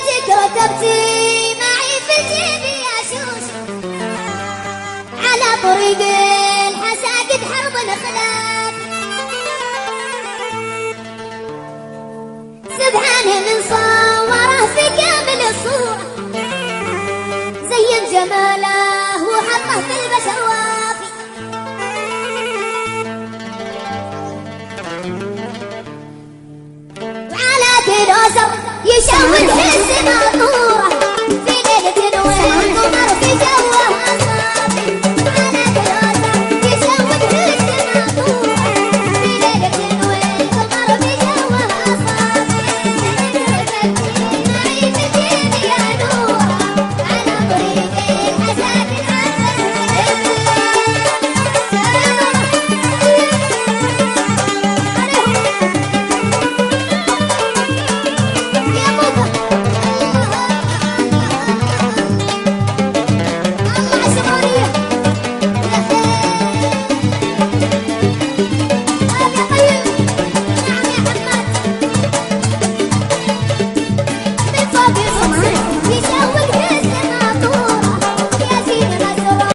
بيتك رتبتي معي في جيبي أشوش على طريق الحساقد حرب خلاف سبحانه من صوره في كامل الصورة زين جماله وحطه في البشر وافي وعلى كل أسر يشوف